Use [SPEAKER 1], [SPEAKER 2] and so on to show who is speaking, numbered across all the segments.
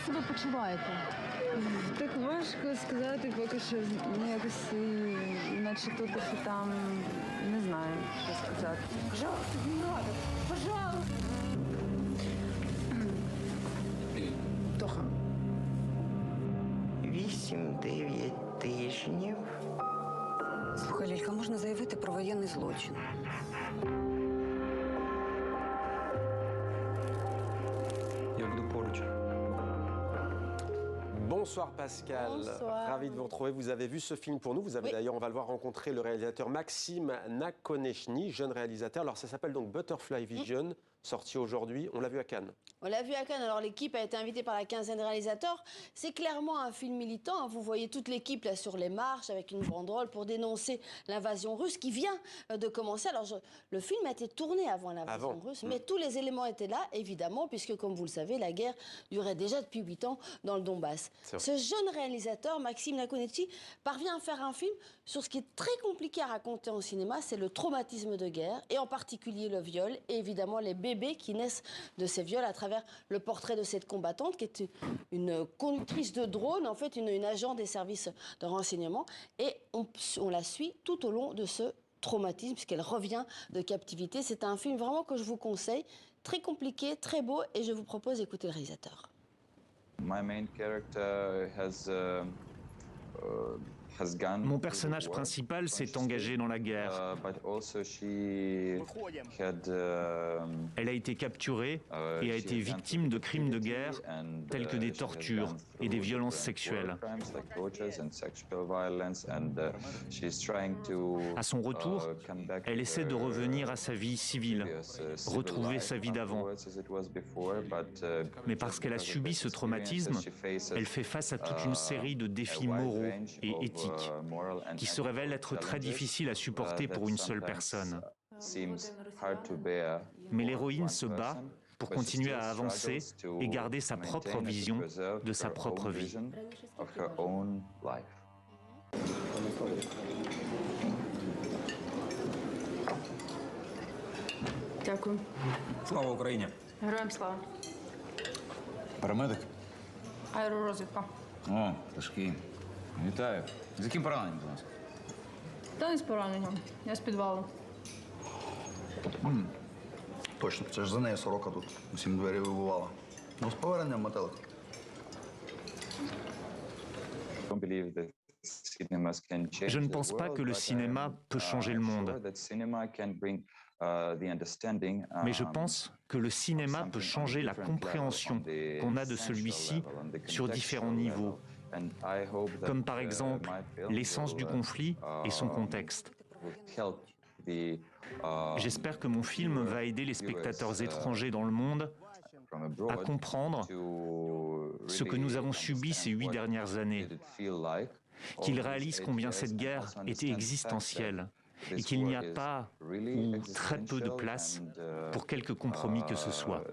[SPEAKER 1] себе почуваєте?
[SPEAKER 2] Так важко сказати поки що. Якось наче тут, що там, не знаю, що сказати.
[SPEAKER 1] Пожалуйста, не надо. Пожалуйста.
[SPEAKER 3] Тоха.
[SPEAKER 4] 8-9 тижнів.
[SPEAKER 3] Слухай, Лілька, можна заявити про воєнний злочин.
[SPEAKER 5] Я буду поруч.
[SPEAKER 6] Bonsoir Pascal,
[SPEAKER 7] Bonsoir.
[SPEAKER 6] ravi de vous retrouver. Vous avez vu ce film pour nous, vous avez d'ailleurs, on va le voir, rencontrer le réalisateur Maxime Nakoniechny, jeune réalisateur. Alors ça s'appelle donc Butterfly Vision, sorti aujourd'hui, on l'a vu à Cannes.
[SPEAKER 7] On l'a vu à Cannes, alors l'équipe a été invitée par la quinzaine de réalisateurs. C'est clairement un film militant, hein. Vous voyez toute l'équipe là sur les marches avec une banderole pour dénoncer l'invasion russe qui vient de commencer. Alors le film a été tourné avant l'invasion russe, mais tous les éléments étaient là, évidemment, puisque comme vous le savez, la guerre durait déjà depuis 8 ans dans le Donbass. Ce jeune réalisateur, Maxime Nakoniechny, parvient à faire un film sur ce qui est très compliqué à raconter en cinéma, c'est le traumatisme de guerre, et en particulier le viol, et évidemment les bébés qui naissent de ces viols à travers le portrait de cette combattante qui est une conductrice de drone, en fait une agent des services de renseignement, et on la suit tout au long de ce traumatisme puisqu'elle revient de captivité. C'est un film vraiment que je vous conseille, très compliqué, très beau, et je vous propose d'écouter le réalisateur.
[SPEAKER 8] Mon personnage principal s'est engagé dans la guerre. Elle a été capturée et a été victime de crimes de guerre tels que des tortures et des violences sexuelles. À son retour, elle essaie de revenir à sa vie civile, retrouver sa vie d'avant. Mais parce qu'elle a subi ce traumatisme, elle fait face à toute une série de défis moraux et éthiques qui se révèlent être très difficiles à supporter pour une seule personne. Mais l'héroïne se bat pour continuer à avancer et garder sa propre vision de sa propre vie.
[SPEAKER 2] Дякую.
[SPEAKER 5] Слава Україні!
[SPEAKER 2] Героям слава.
[SPEAKER 9] Парамедик?
[SPEAKER 2] Аеророзвідка.
[SPEAKER 9] О, Ташки. Вітаю. З яким пораненням до нас?
[SPEAKER 2] Та не з пораненням. Я з підвалу.
[SPEAKER 10] Точно, це ж за нею сорока тут усім двері вибивала. Ну, з поверненням, метелик.
[SPEAKER 8] Je ne pense pas que le cinéma peut changer le monde. Mais je pense que le cinéma peut changer la compréhension qu'on a de celui-ci sur différents niveaux, comme par exemple l'essence du conflit et son contexte. J'espère que mon film va aider les spectateurs étrangers dans le monde à comprendre ce que nous avons subi ces 8 dernières années, qu'ils réalisent combien cette guerre était existentielle et qu'il n'y a pas ou très peu de place pour quelque compromis que ce soit.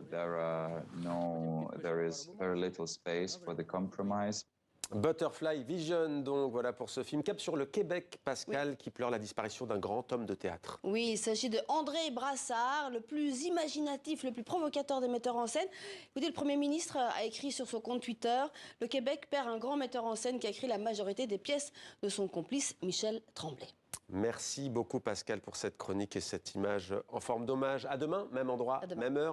[SPEAKER 6] Butterfly Vision, donc voilà pour ce film. Cap sur le Québec, Pascal, qui pleure la disparition d'un grand homme de théâtre.
[SPEAKER 7] Oui, il s'agit de André Brassard, le plus imaginatif, le plus provocateur des metteurs en scène. Écoutez, le Premier ministre a écrit sur son compte Twitter « Le Québec perd un grand metteur en scène qui a écrit la majorité des pièces de son complice Michel Tremblay ».
[SPEAKER 6] Merci beaucoup Pascal pour cette chronique et cette image en forme d'hommage. À demain, même endroit, même heure.